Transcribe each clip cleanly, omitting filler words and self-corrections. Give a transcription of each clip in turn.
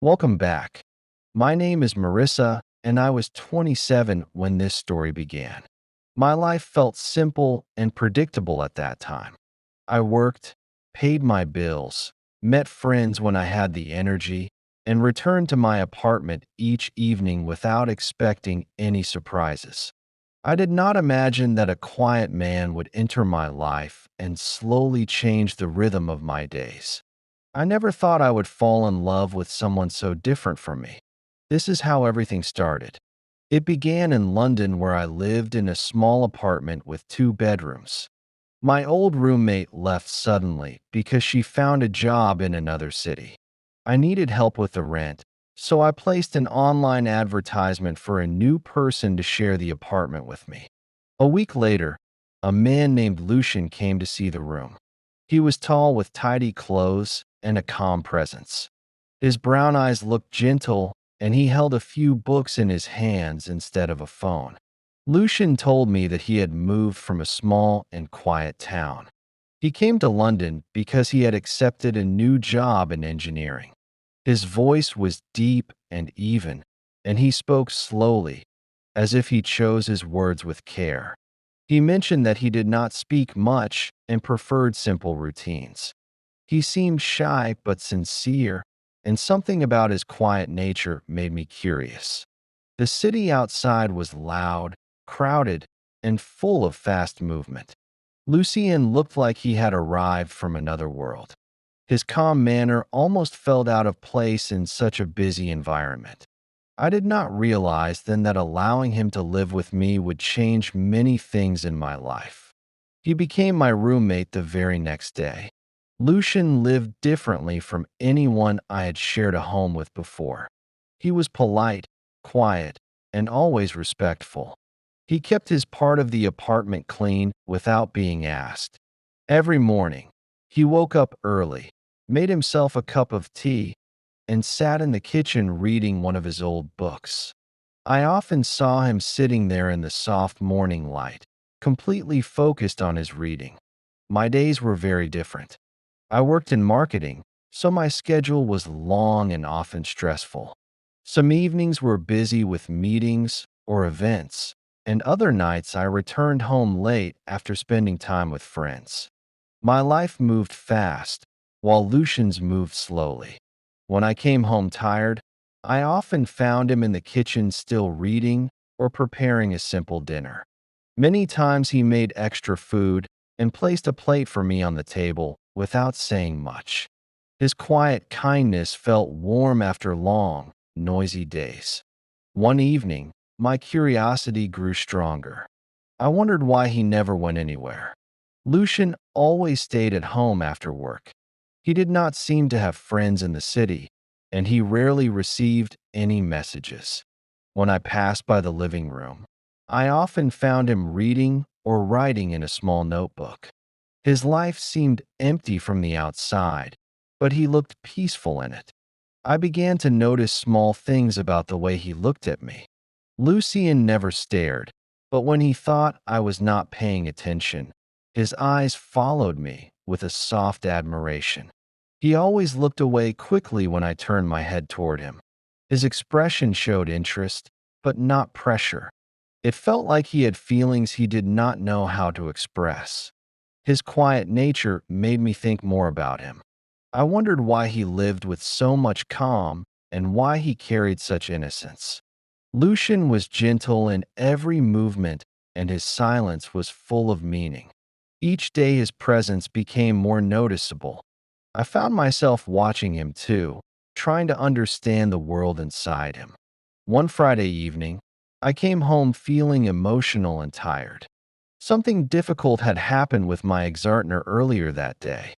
Welcome back. My name is Marissa, and I was 27 when this story began. My life felt simple and predictable at that time. I worked, paid my bills, met friends when I had the energy, and returned to my apartment each evening without expecting any surprises. I did not imagine that a quiet man would enter my life and slowly change the rhythm of my days. I never thought I would fall in love with someone so different from me. This is how everything started. It began in London, where I lived in a small apartment with two bedrooms. My old roommate left suddenly because she found a job in another city. I needed help with the rent, so I placed an online advertisement for a new person to share the apartment with me. A week later, a man named Lucian came to see the room. He was tall with tidy clothes and a calm presence. His brown eyes looked gentle, and he held a few books in his hands instead of a phone. Lucian told me that he had moved from a small and quiet town. He came to London because he had accepted a new job in engineering. His voice was deep and even, and he spoke slowly, as if he chose his words with care. He mentioned that he did not speak much and preferred simple routines. He seemed shy but sincere, and something about his quiet nature made me curious. The city outside was loud, crowded, and full of fast movement. Lucien looked like he had arrived from another world. His calm manner almost felt out of place in such a busy environment. I did not realize then that allowing him to live with me would change many things in my life. He became my roommate the very next day. Lucian lived differently from anyone I had shared a home with before. He was polite, quiet, and always respectful. He kept his part of the apartment clean without being asked. Every morning, he woke up early, made himself a cup of tea, and sat in the kitchen reading one of his old books. I often saw him sitting there in the soft morning light, completely focused on his reading. My days were very different. I worked in marketing, so my schedule was long and often stressful. Some evenings were busy with meetings or events, and other nights I returned home late after spending time with friends. My life moved fast, while Lucian's moved slowly. When I came home tired, I often found him in the kitchen still reading or preparing a simple dinner. Many times he made extra food and placed a plate for me on the table without saying much. His quiet kindness felt warm after long, noisy days. One evening, my curiosity grew stronger. I wondered why he never went anywhere. Lucian always stayed at home after work. He did not seem to have friends in the city, and he rarely received any messages. When I passed by the living room, I often found him reading or writing in a small notebook. His life seemed empty from the outside, but he looked peaceful in it. I began to notice small things about the way he looked at me. Lucien never stared, but when he thought I was not paying attention, his eyes followed me with a soft admiration. He always looked away quickly when I turned my head toward him. His expression showed interest, but not pressure. It felt like he had feelings he did not know how to express. His quiet nature made me think more about him. I wondered why he lived with so much calm and why he carried such innocence. Lucian was gentle in every movement, and his silence was full of meaning. Each day his presence became more noticeable. I found myself watching him too, trying to understand the world inside him. One Friday evening, I came home feeling emotional and tired. Something difficult had happened with my ex-partner earlier that day.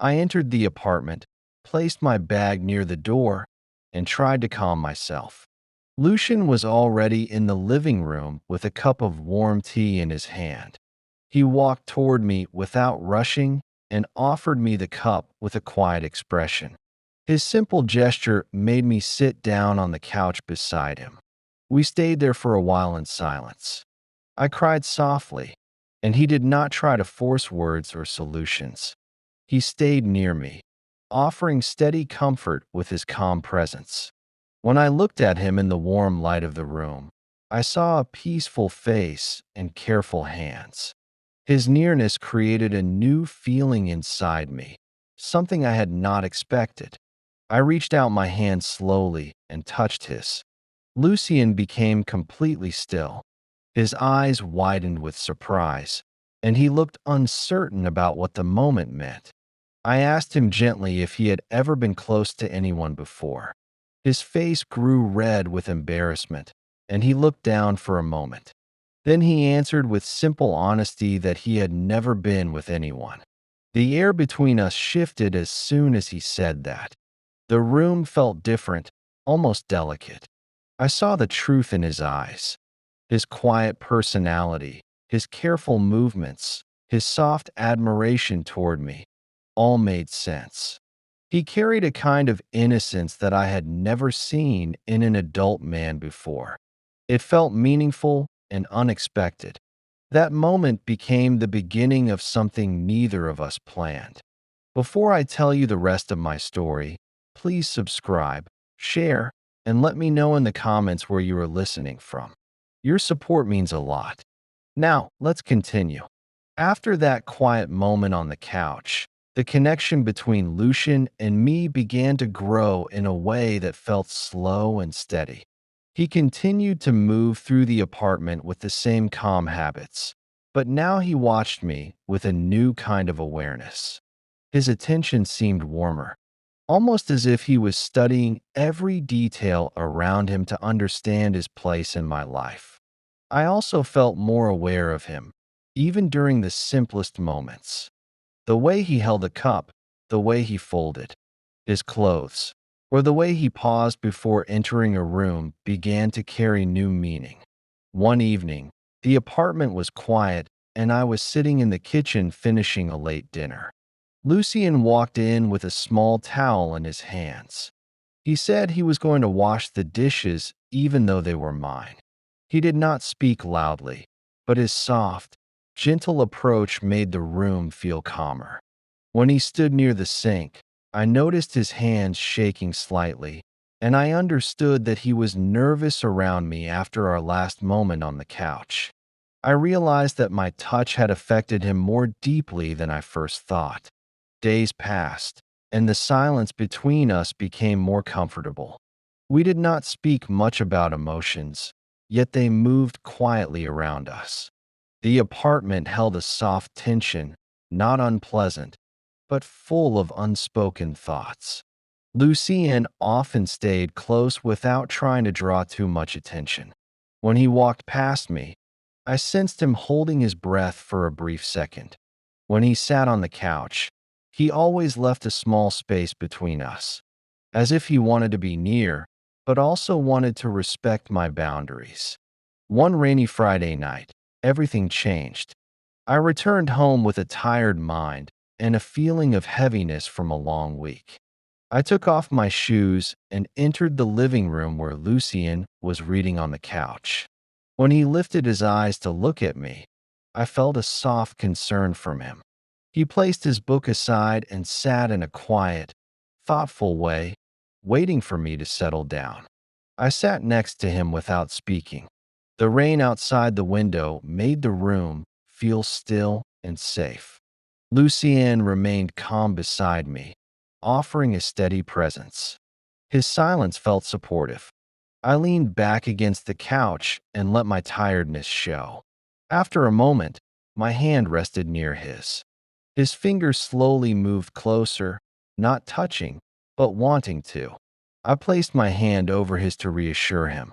I entered the apartment, placed my bag near the door, and tried to calm myself. Lucian was already in the living room with a cup of warm tea in his hand. He walked toward me without rushing and offered me the cup with a quiet expression. His simple gesture made me sit down on the couch beside him. We stayed there for a while in silence. I cried softly, and he did not try to force words or solutions. He stayed near me, offering steady comfort with his calm presence. When I looked at him in the warm light of the room, I saw a peaceful face and careful hands. His nearness created a new feeling inside me, something I had not expected. I reached out my hand slowly and touched his. Lucien became completely still. His eyes widened with surprise, and he looked uncertain about what the moment meant. I asked him gently if he had ever been close to anyone before. His face grew red with embarrassment, and he looked down for a moment. Then he answered with simple honesty that he had never been with anyone. The air between us shifted as soon as he said that. The room felt different, almost delicate. I saw the truth in his eyes. His quiet personality, his careful movements, his soft admiration toward me, all made sense. He carried a kind of innocence that I had never seen in an adult man before. It felt meaningful and unexpected. That moment became the beginning of something neither of us planned. Before I tell you the rest of my story, please subscribe, share, and let me know in the comments where you are listening from. Your support means a lot. Now, let's continue. After that quiet moment on the couch, the connection between Lucian and me began to grow in a way that felt slow and steady. He continued to move through the apartment with the same calm habits, but now he watched me with a new kind of awareness. His attention seemed warmer, almost as if he was studying every detail around him to understand his place in my life. I also felt more aware of him, even during the simplest moments. The way he held a cup, the way he folded his clothes, or the way he paused before entering a room began to carry new meaning. One evening, the apartment was quiet and I was sitting in the kitchen finishing a late dinner. Lucien walked in with a small towel in his hands. He said he was going to wash the dishes even though they were mine. He did not speak loudly, but his soft, gentle approach made the room feel calmer. When he stood near the sink, I noticed his hands shaking slightly, and I understood that he was nervous around me after our last moment on the couch. I realized that my touch had affected him more deeply than I first thought. Days passed, and the silence between us became more comfortable. We did not speak much about emotions, yet they moved quietly around us. The apartment held a soft tension, not unpleasant, but full of unspoken thoughts. Lucien often stayed close without trying to draw too much attention. When he walked past me, I sensed him holding his breath for a brief second. When he sat on the couch, he always left a small space between us, as if he wanted to be near, but also wanted to respect my boundaries. One rainy Friday night, everything changed. I returned home with a tired mind and a feeling of heaviness from a long week. I took off my shoes and entered the living room where Lucien was reading on the couch. When he lifted his eyes to look at me, I felt a soft concern from him. He placed his book aside and sat in a quiet, thoughtful way, waiting for me to settle down. I sat next to him without speaking. The rain outside the window made the room feel still and safe. Lucien remained calm beside me, offering a steady presence. His silence felt supportive. I leaned back against the couch and let my tiredness show. After a moment, my hand rested near his. His fingers slowly moved closer, not touching, but wanting to. I placed my hand over his to reassure him.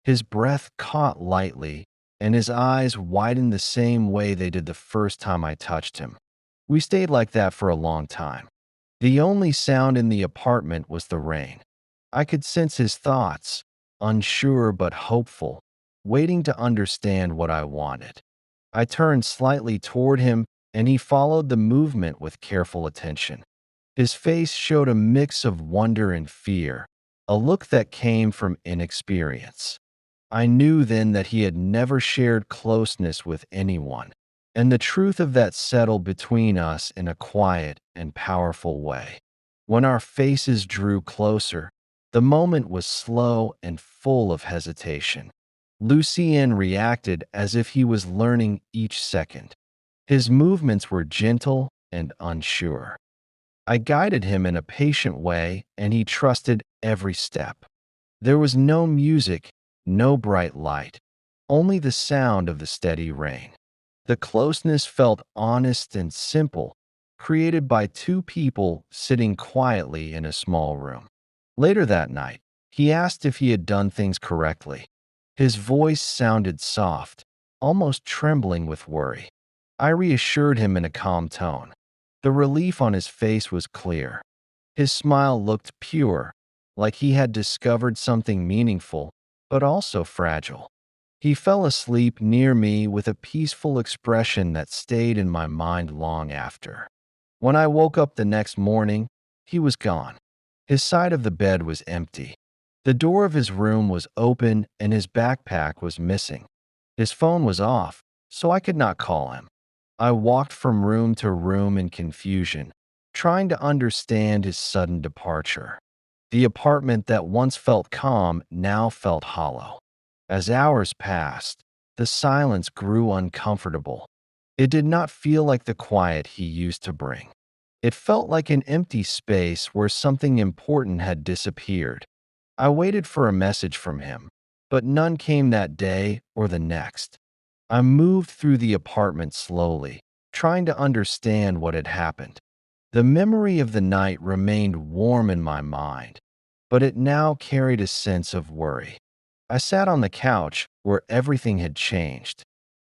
His breath caught lightly, and his eyes widened the same way they did the first time I touched him. We stayed like that for a long time. The only sound in the apartment was the rain. I could sense his thoughts, unsure but hopeful, waiting to understand what I wanted. I turned slightly toward him, and he followed the movement with careful attention. His face showed a mix of wonder and fear, a look that came from inexperience. I knew then that he had never shared closeness with anyone, and the truth of that settled between us in a quiet and powerful way. When our faces drew closer, the moment was slow and full of hesitation. Lucien reacted as if he was learning each second. His movements were gentle and unsure. I guided him in a patient way, and he trusted every step. There was no music, no bright light, only the sound of the steady rain. The closeness felt honest and simple, created by two people sitting quietly in a small room. Later that night, he asked if he had done things correctly. His voice sounded soft, almost trembling with worry. I reassured him in a calm tone. The relief on his face was clear. His smile looked pure, like he had discovered something meaningful, but also fragile. He fell asleep near me with a peaceful expression that stayed in my mind long after. When I woke up the next morning, he was gone. His side of the bed was empty. The door of his room was open and his backpack was missing. His phone was off, so I could not call him. I walked from room to room in confusion, trying to understand his sudden departure. The apartment that once felt calm now felt hollow. As hours passed, the silence grew uncomfortable. It did not feel like the quiet he used to bring. It felt like an empty space where something important had disappeared. I waited for a message from him, but none came that day or the next. I moved through the apartment slowly, trying to understand what had happened. The memory of the night remained warm in my mind, but it now carried a sense of worry. I sat on the couch where everything had changed.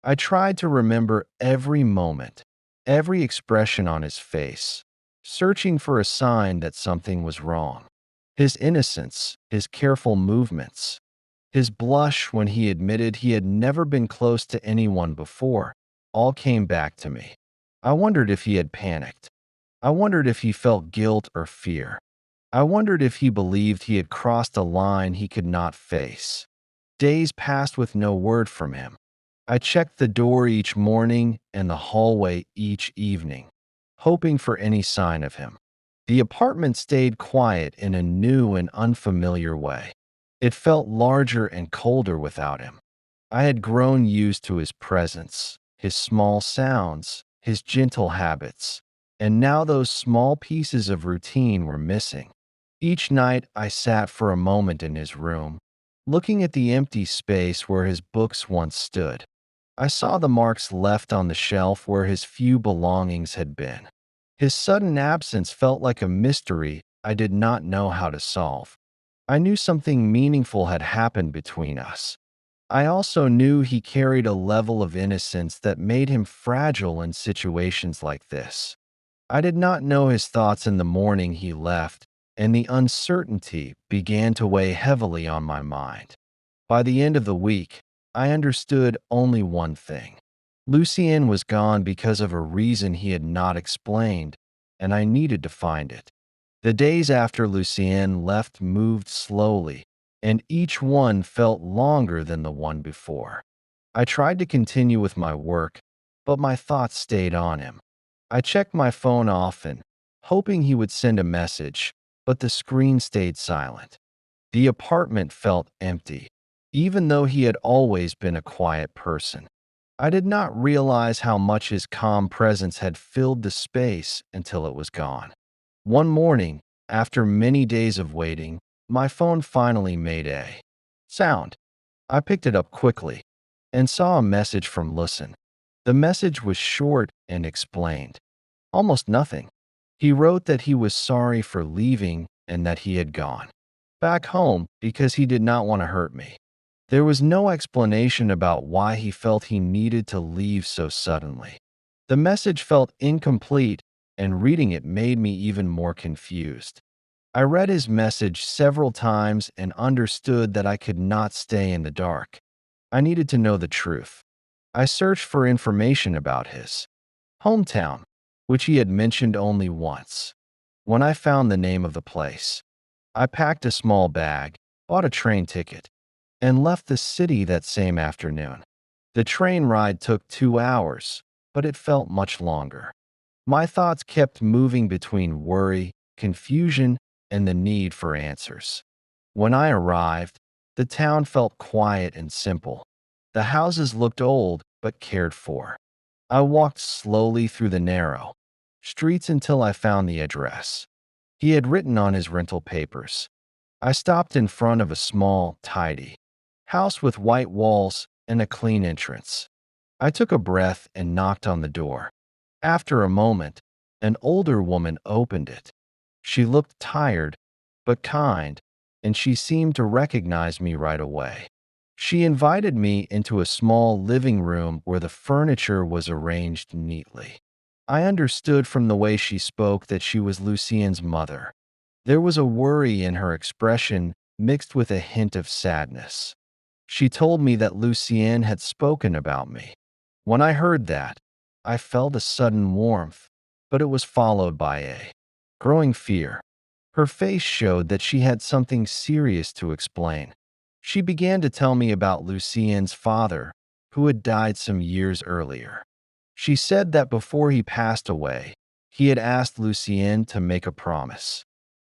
I tried to remember every moment, every expression on his face, searching for a sign that something was wrong. His innocence, his careful movements, his blush when he admitted he had never been close to anyone before, all came back to me. I wondered if he had panicked. I wondered if he felt guilt or fear. I wondered if he believed he had crossed a line he could not face. Days passed with no word from him. I checked the door each morning and the hallway each evening, hoping for any sign of him. The apartment stayed quiet in a new and unfamiliar way. It felt larger and colder without him. I had grown used to his presence, his small sounds, his gentle habits, and now those small pieces of routine were missing. Each night I sat for a moment in his room, looking at the empty space where his books once stood. I saw the marks left on the shelf where his few belongings had been. His sudden absence felt like a mystery I did not know how to solve. I knew something meaningful had happened between us. I also knew he carried a level of innocence that made him fragile in situations like this. I did not know his thoughts in the morning he left, and the uncertainty began to weigh heavily on my mind. By the end of the week, I understood only one thing. Lucien was gone because of a reason he had not explained, and I needed to find it. The days after Lucien left moved slowly, and each one felt longer than the one before. I tried to continue with my work, but my thoughts stayed on him. I checked my phone often, hoping he would send a message, but the screen stayed silent. The apartment felt empty, even though he had always been a quiet person. I did not realize how much his calm presence had filled the space until it was gone. One morning, after many days of waiting, my phone finally made a sound. I picked it up quickly and saw a message from Lucien. The message was short and explained almost nothing. He wrote that he was sorry for leaving and that he had gone back home because he did not want to hurt me. There was no explanation about why he felt he needed to leave so suddenly. The message felt incomplete, and reading it made me even more confused. I read his message several times and understood that I could not stay in the dark. I needed to know the truth. I searched for information about his hometown, which he had mentioned only once. When I found the name of the place, I packed a small bag, bought a train ticket, and left the city that same afternoon. The train ride took 2 hours, but it felt much longer. My thoughts kept moving between worry, confusion, and the need for answers. When I arrived, the town felt quiet and simple. The houses looked old but cared for. I walked slowly through the narrow streets until I found the address he had written on his rental papers. I stopped in front of a small, tidy house with white walls and a clean entrance. I took a breath and knocked on the door. After a moment, an older woman opened it. She looked tired, but kind, and she seemed to recognize me right away. She invited me into a small living room where the furniture was arranged neatly. I understood from the way she spoke that she was Lucien's mother. There was a worry in her expression mixed with a hint of sadness. She told me that Lucien had spoken about me. When I heard that, I felt a sudden warmth, but it was followed by a growing fear. Her face showed that she had something serious to explain. She began to tell me about Lucien's father, who had died some years earlier. She said that before he passed away, he had asked Lucien to make a promise.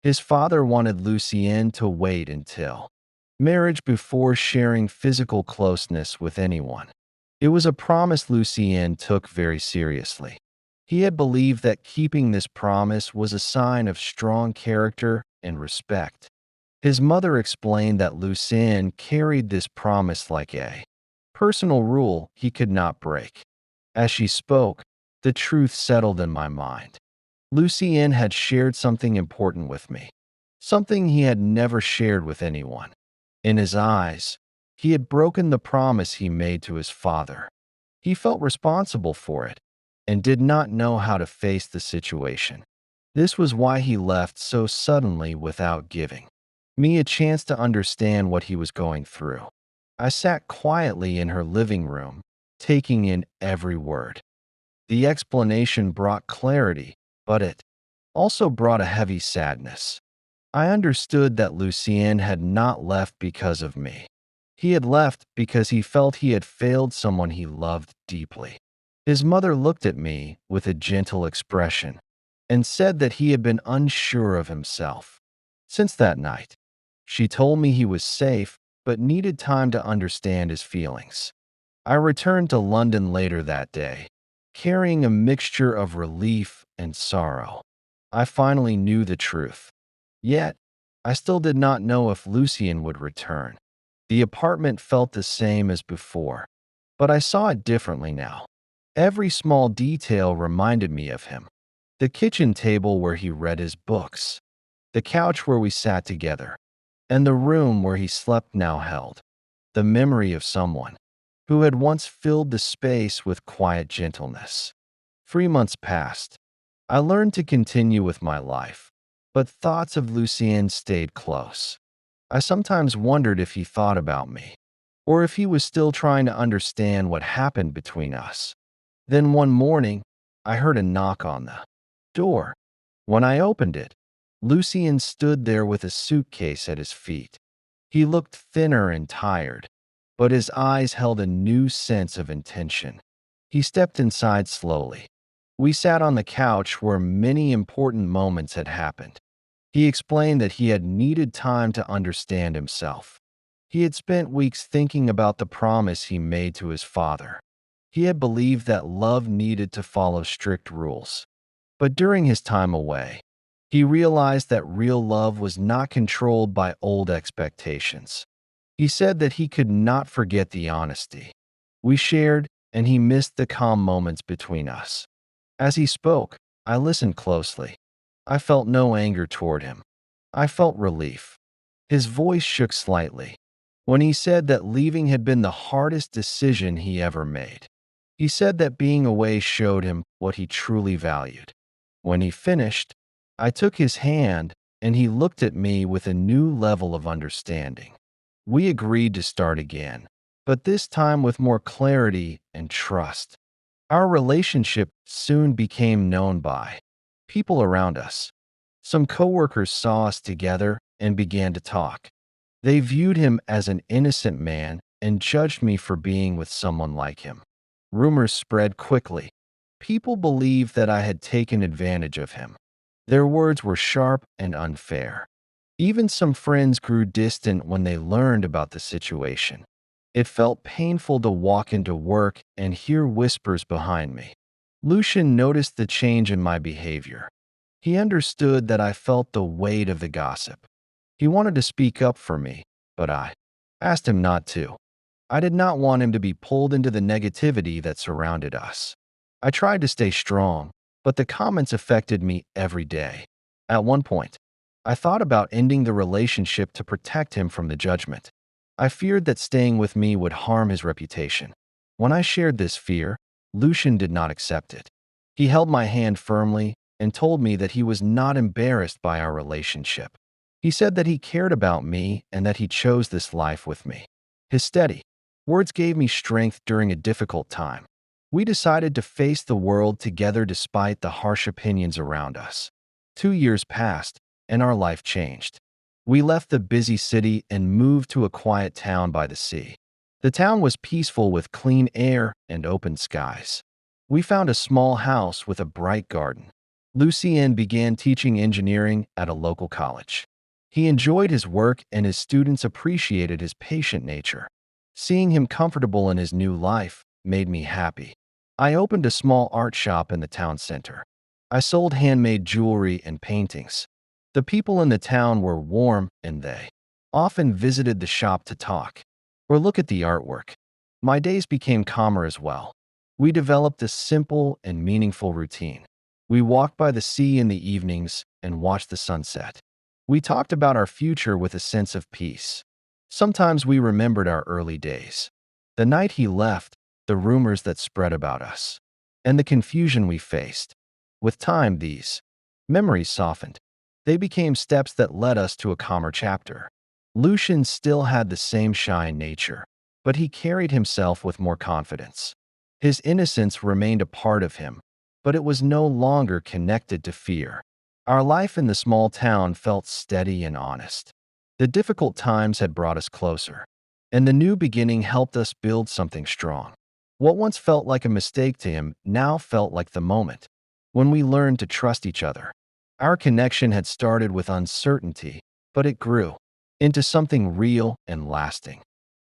His father wanted Lucien to wait until marriage before sharing physical closeness with anyone. It was a promise Lucien took very seriously. He had believed that keeping this promise was a sign of strong character and respect. His mother explained that Lucien carried this promise like a personal rule he could not break. As she spoke, the truth settled in my mind. Lucien had shared something important with me, something he had never shared with anyone. In his eyes, he had broken the promise he made to his father. He felt responsible for it and did not know how to face the situation. This was why he left so suddenly without giving me a chance to understand what he was going through. I sat quietly in her living room, taking in every word. The explanation brought clarity, but it also brought a heavy sadness. I understood that Lucien had not left because of me. He had left because he felt he had failed someone he loved deeply. His mother looked at me with a gentle expression and said that he had been unsure of himself. Since that night, she told me he was safe but needed time to understand his feelings. I returned to London later that day, carrying a mixture of relief and sorrow. I finally knew the truth. Yet, I still did not know if Lucien would return. The apartment felt the same as before, but I saw it differently now. Every small detail reminded me of him. The kitchen table where he read his books, the couch where we sat together, and the room where he slept now held the memory of someone who had once filled the space with quiet gentleness. 3 months passed. I learned to continue with my life, but thoughts of Lucien stayed close. I sometimes wondered if he thought about me, or if he was still trying to understand what happened between us. Then one morning, I heard a knock on the door. When I opened it, Lucien stood there with a suitcase at his feet. He looked thinner and tired, but his eyes held a new sense of intention. He stepped inside slowly. We sat on the couch where many important moments had happened. He explained that he had needed time to understand himself. He had spent weeks thinking about the promise he made to his father. He had believed that love needed to follow strict rules. But during his time away, he realized that real love was not controlled by old expectations. He said that he could not forget the honesty we shared, and he missed the calm moments between us. As he spoke, I listened closely. I felt no anger toward him. I felt relief. His voice shook slightly when he said that leaving had been the hardest decision he ever made. He said that being away showed him what he truly valued. When he finished, I took his hand and he looked at me with a new level of understanding. We agreed to start again, but this time with more clarity and trust. Our relationship soon became known by people around us. Some coworkers saw us together and began to talk. They viewed him as an innocent man and judged me for being with someone like him. Rumors spread quickly. People believed that I had taken advantage of him. Their words were sharp and unfair. Even some friends grew distant when they learned about the situation. It felt painful to walk into work and hear whispers behind me. Lucian noticed the change in my behavior. He understood that I felt the weight of the gossip. He wanted to speak up for me, but I asked him not to. I did not want him to be pulled into the negativity that surrounded us. I tried to stay strong, but the comments affected me every day. At one point, I thought about ending the relationship to protect him from the judgment. I feared that staying with me would harm his reputation. When I shared this fear, Lucian did not accept it. He held my hand firmly and told me that he was not embarrassed by our relationship. He said that he cared about me and that he chose this life with me. His steady words gave me strength during a difficult time. We decided to face the world together despite the harsh opinions around us. 2 years passed, and our life changed. We left the busy city and moved to a quiet town by the sea. The town was peaceful with clean air and open skies. We found a small house with a bright garden. Lucien began teaching engineering at a local college. He enjoyed his work and his students appreciated his patient nature. Seeing him comfortable in his new life made me happy. I opened a small art shop in the town center. I sold handmade jewelry and paintings. The people in the town were warm and they often visited the shop to talk or look at the artwork. My days became calmer as well. We developed a simple and meaningful routine. We walked by the sea in the evenings and watched the sunset. We talked about our future with a sense of peace. Sometimes we remembered our early days. The night he left, the rumors that spread about us, and the confusion we faced. With time, these memories softened. They became steps that led us to a calmer chapter. Lucian still had the same shy nature, but he carried himself with more confidence. His innocence remained a part of him, but it was no longer connected to fear. Our life in the small town felt steady and honest. The difficult times had brought us closer, and the new beginning helped us build something strong. What once felt like a mistake to him now felt like the moment when we learned to trust each other. Our connection had started with uncertainty, but it grew into something real and lasting.